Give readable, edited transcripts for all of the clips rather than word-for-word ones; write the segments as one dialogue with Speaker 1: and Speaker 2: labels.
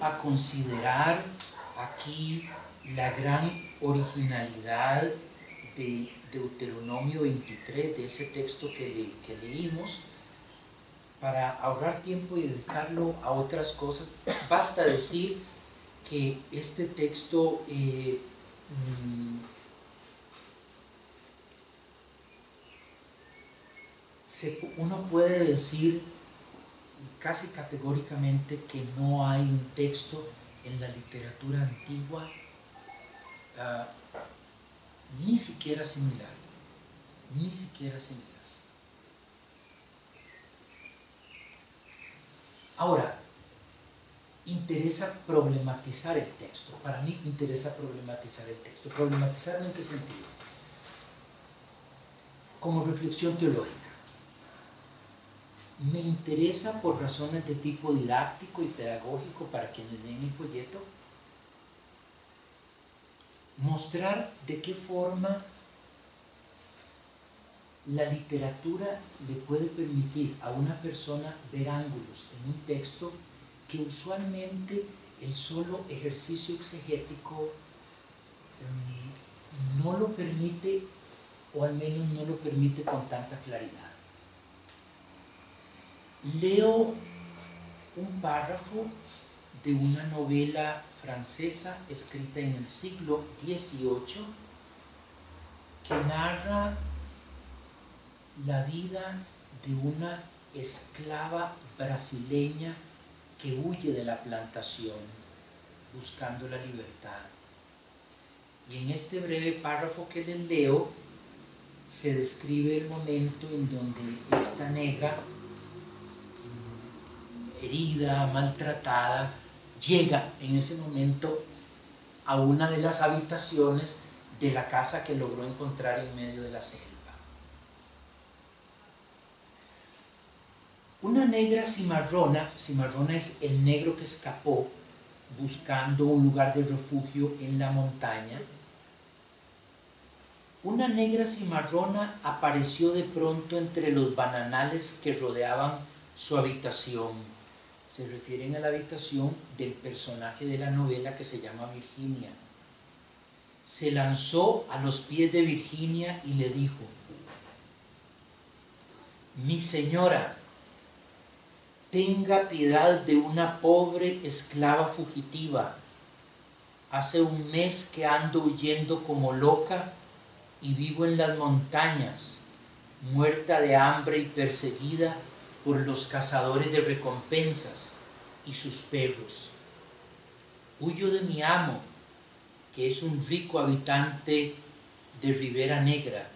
Speaker 1: A considerar aquí la gran originalidad de Deuteronomio 23, de ese texto que leímos. Para ahorrar tiempo y dedicarlo a otras cosas, basta decir que este texto uno puede decir casi categóricamente que no hay un texto en la literatura antigua ni siquiera similar, ni siquiera similar. Ahora, interesa problematizar el texto. Para mí interesa problematizar el texto. ¿Problematizarlo en qué sentido? Como reflexión teológica. Me interesa por razones de tipo didáctico y pedagógico para quienes leen el folleto mostrar de qué forma la literatura le puede permitir a una persona ver ángulos en un texto que usualmente el solo ejercicio exegético no lo permite, o al menos no lo permite con tanta claridad. Leo un párrafo de una novela francesa escrita en el siglo XVIII que narra la vida de una esclava brasileña que huye de la plantación buscando la libertad. Y en este breve párrafo que les leo se describe el momento en donde esta negra, herida, maltratada, llega en ese momento a una de las habitaciones de la casa que logró encontrar en medio de la selva. Una negra cimarrona es el negro que escapó buscando un lugar de refugio en la montaña. Una negra cimarrona apareció de pronto entre los bananales que rodeaban su habitación. Se refieren a la habitación del personaje de la novela que se llama Virginia. Se lanzó a los pies de Virginia y le dijo: «Mi señora, tenga piedad de una pobre esclava fugitiva. Hace un mes que ando huyendo como loca y vivo en las montañas, muerta de hambre y perseguida por los cazadores de recompensas y sus perros. Huyo de mi amo, que es un rico habitante de Ribera Negra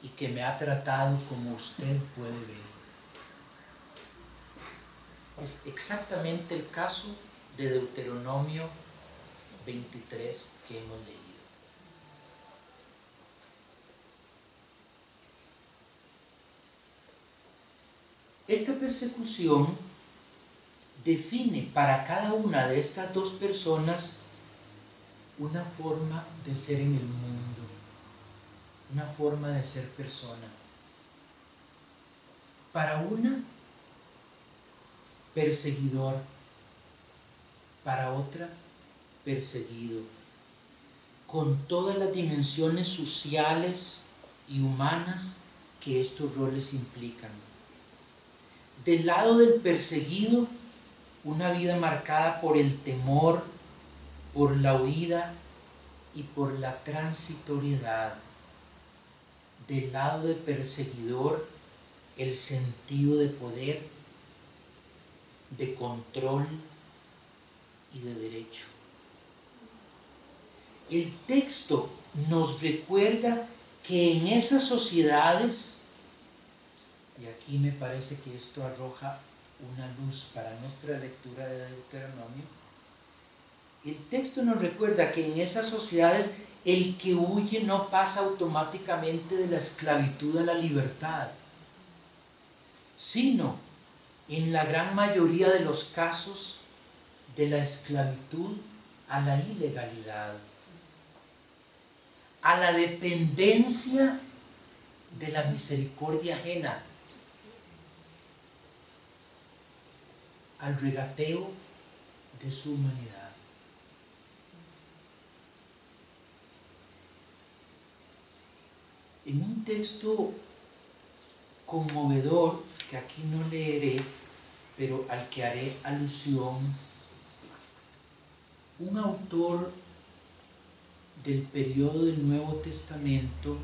Speaker 1: y que me ha tratado como usted puede ver». Es exactamente el caso de Deuteronomio 23 que hemos leído. Esta persecución define para cada una de estas dos personas una forma de ser en el mundo, una forma de ser persona. Para una, perseguidor; para otra, perseguido, con todas las dimensiones sociales y humanas que estos roles implican. Del lado del perseguido, una vida marcada por el temor, por la huida y por la transitoriedad. Del lado del perseguidor, el sentido de poder, de control y de derecho. El texto nos recuerda que en esas sociedades, y aquí me parece que esto arroja una luz para nuestra lectura de Deuteronomio, el texto nos recuerda que en esas sociedades el que huye no pasa automáticamente de la esclavitud a la libertad, sino en la gran mayoría de los casos de la esclavitud a la ilegalidad, a la dependencia de la misericordia ajena, al regateo de su humanidad. En un texto conmovedor, que aquí no leeré, pero al que haré alusión, un autor del periodo del Nuevo Testamento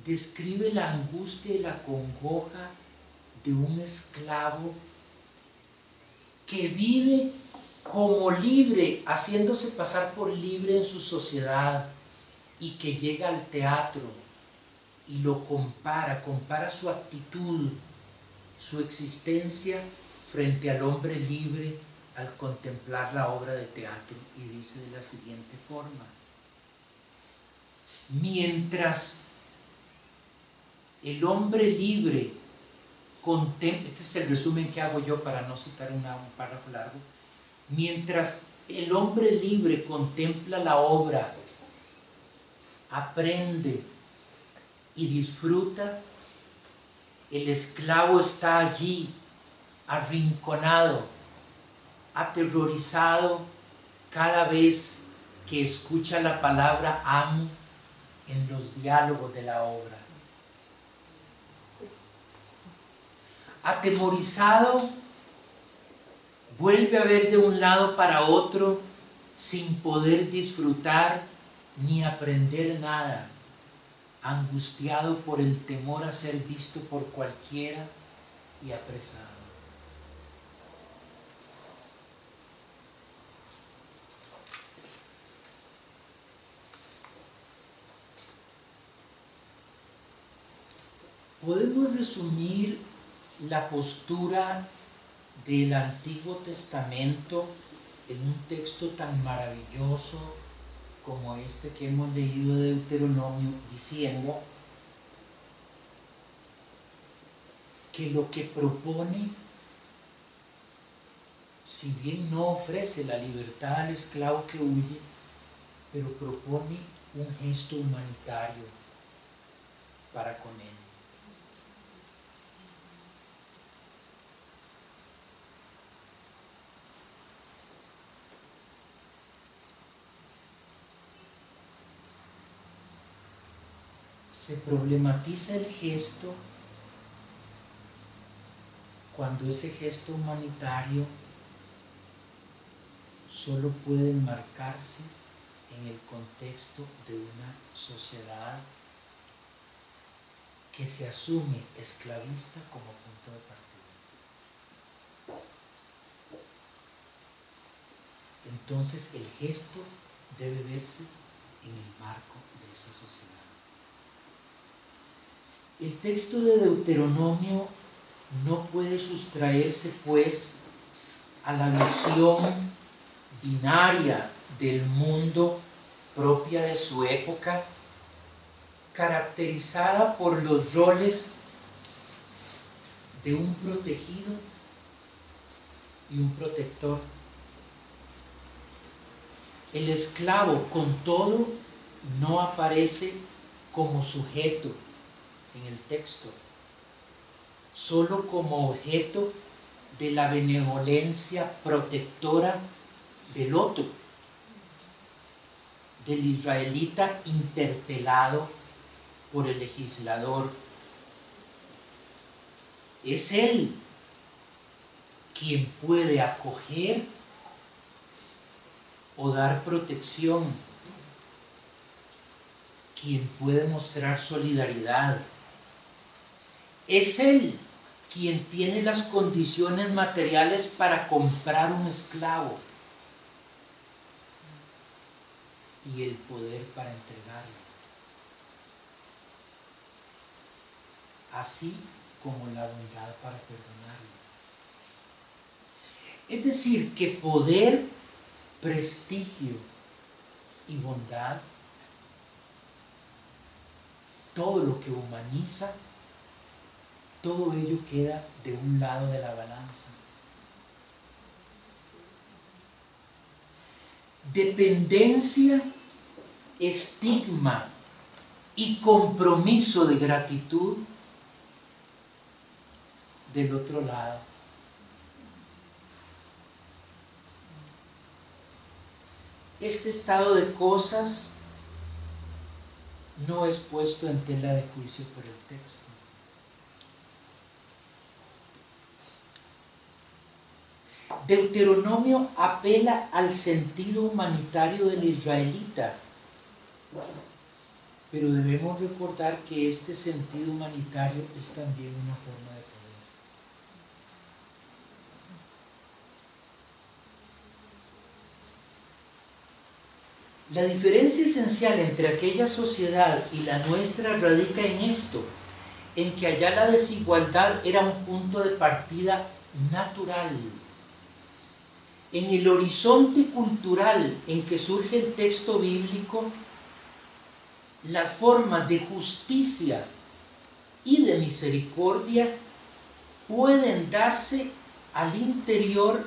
Speaker 1: describe la angustia y la congoja de un esclavo que vive como libre, haciéndose pasar por libre en su sociedad, y que llega al teatro y lo compara su actitud, su existencia frente al hombre libre al contemplar la obra de teatro, y dice de la siguiente forma: mientras el hombre libre contempla, este es el resumen que hago yo para no citar un párrafo largo, mientras el hombre libre contempla la obra, aprende y disfruta, el esclavo está allí, arrinconado, aterrorizado cada vez que escucha la palabra amo en los diálogos de la obra. Atemorizado, vuelve a ver de un lado para otro sin poder disfrutar ni aprender nada, angustiado por el temor a ser visto por cualquiera y apresado. Podemos resumir la postura del Antiguo Testamento en un texto tan maravilloso como este que hemos leído de Deuteronomio, diciendo que lo que propone, si bien no ofrece la libertad al esclavo que huye, pero propone un gesto humanitario para con él. Se problematiza el gesto cuando ese gesto humanitario solo puede enmarcarse en el contexto de una sociedad que se asume esclavista como punto de partida. Entonces el gesto debe verse en el marco de esa sociedad. El texto de Deuteronomio no puede sustraerse, pues, a la visión binaria del mundo propia de su época, caracterizada por los roles de un protegido y un protector. El esclavo, con todo, no aparece como sujeto en el texto, solo como objeto de la benevolencia protectora del otro, del israelita interpelado por el legislador. Es él quien puede acoger o dar protección, quien puede mostrar solidaridad. Es él quien tiene las condiciones materiales para comprar un esclavo y el poder para entregarlo, así como la bondad para perdonarlo. Es decir, que poder, prestigio y bondad, todo lo que humaniza, todo ello queda de un lado de la balanza. Dependencia, estigma y compromiso de gratitud del otro lado. este estado de cosas no es puesto en tela de juicio por el texto. Deuteronomio apela al sentido humanitario del israelita, pero debemos recordar que este sentido humanitario es también una forma de poder. La diferencia esencial entre aquella sociedad y la nuestra radica en esto, en que allá la desigualdad era un punto de partida natural. En el horizonte cultural en que surge el texto bíblico, las formas de justicia y de misericordia pueden darse al interior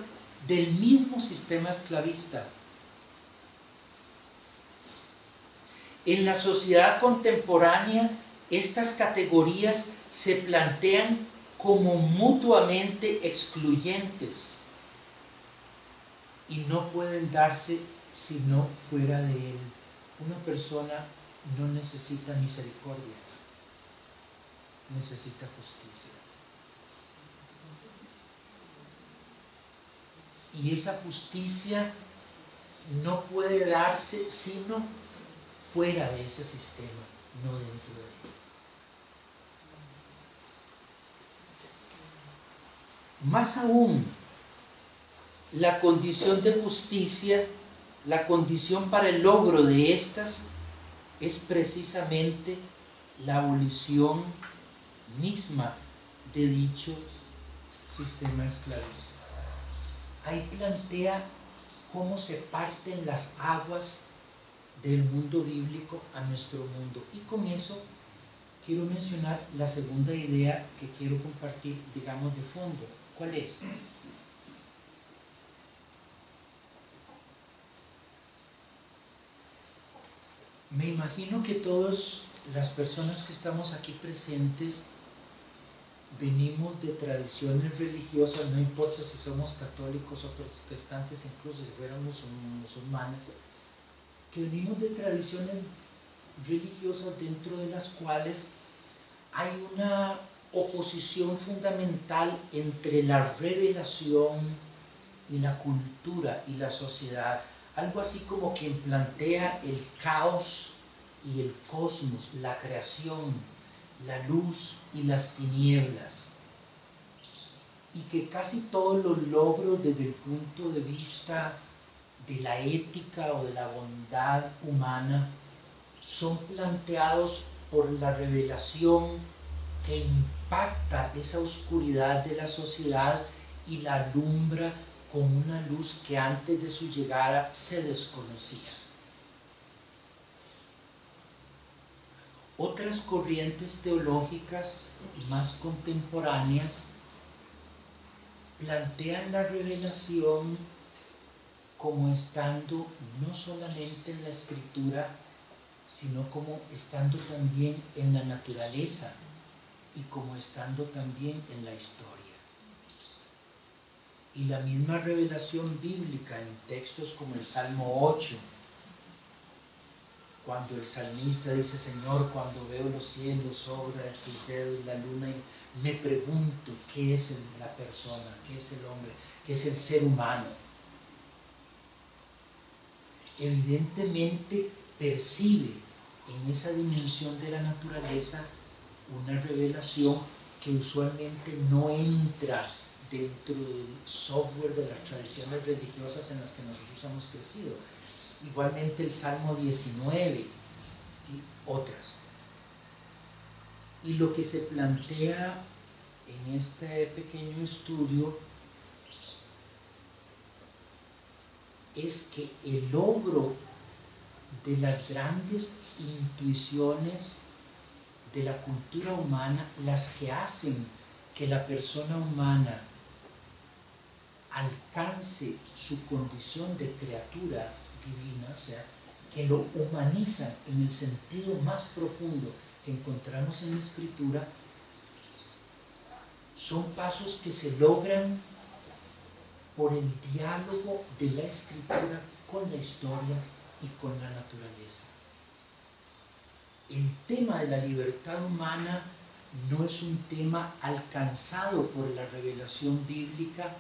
Speaker 1: del mismo sistema esclavista. En la sociedad contemporánea, estas categorías se plantean como mutuamente excluyentes y no pueden darse sino fuera de él. Una persona no necesita misericordia, necesita justicia. Y esa justicia no puede darse sino fuera de ese sistema, no dentro de él. Más aún, la condición de justicia, la condición para el logro de estas, es precisamente la abolición misma de dicho sistema esclavista. Ahí plantea cómo se parten las aguas del mundo bíblico a nuestro mundo. Y con eso quiero mencionar la segunda idea que quiero compartir, digamos, de fondo. ¿Cuál es? Me imagino que todas las personas que estamos aquí presentes venimos de tradiciones religiosas, no importa si somos católicos o protestantes, incluso si fuéramos musulmanes, que venimos de tradiciones religiosas dentro de las cuales hay una oposición fundamental entre la revelación y la cultura y la sociedad. Algo así como quien plantea el caos y el cosmos, la creación, la luz y las tinieblas. Y que casi todos los logros desde el punto de vista de la ética o de la bondad humana son planteados por la revelación que impacta esa oscuridad de la sociedad y la alumbra con una luz que antes de su llegada se desconocía. Otras corrientes teológicas más contemporáneas plantean la revelación como estando no solamente en la escritura, sino como estando también en la naturaleza y como estando también en la historia. Y la misma revelación bíblica en textos como el Salmo 8, cuando el salmista dice: Señor, cuando veo los cielos sobre tus dedos, la luna, me pregunto qué es la persona, qué es el hombre, qué es el ser humano. Evidentemente percibe en esa dimensión de la naturaleza una revelación que usualmente no entra dentro del software de las tradiciones religiosas en las que nosotros hemos crecido. Igualmente el Salmo 19 y otras. Y lo que se plantea en este pequeño estudio es que el logro de las grandes intuiciones de la cultura humana, las que hacen que la persona humana alcance su condición de criatura divina, o sea, que lo humanizan en el sentido más profundo que encontramos en la Escritura, son pasos que se logran por el diálogo de la Escritura con la historia y con la naturaleza. El tema de la libertad humana no es un tema alcanzado por la revelación bíblica,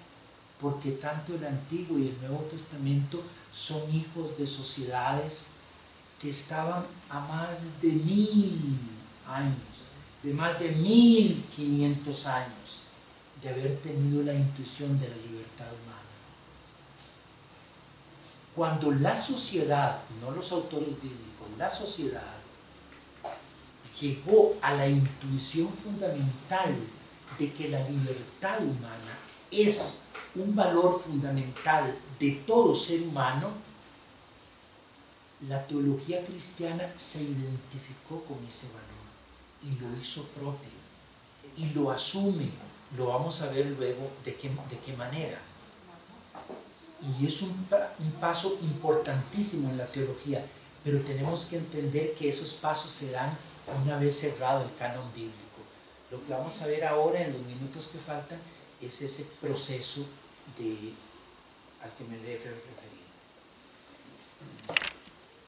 Speaker 1: porque tanto el Antiguo y el Nuevo Testamento son hijos de sociedades que estaban a más de 1000 años, de más de 1500 años de haber tenido la intuición de la libertad humana. Cuando la sociedad, no los autores bíblicos, la sociedad llegó a la intuición fundamental de que la libertad humana es un valor fundamental de todo ser humano, la teología cristiana se identificó con ese valor y lo hizo propio y lo asume. Lo vamos a ver luego de qué manera. Y es un paso importantísimo en la teología, pero tenemos que entender que esos pasos se dan una vez cerrado el canon bíblico. Lo que vamos a ver ahora en los minutos que faltan es ese proceso al que me he referido.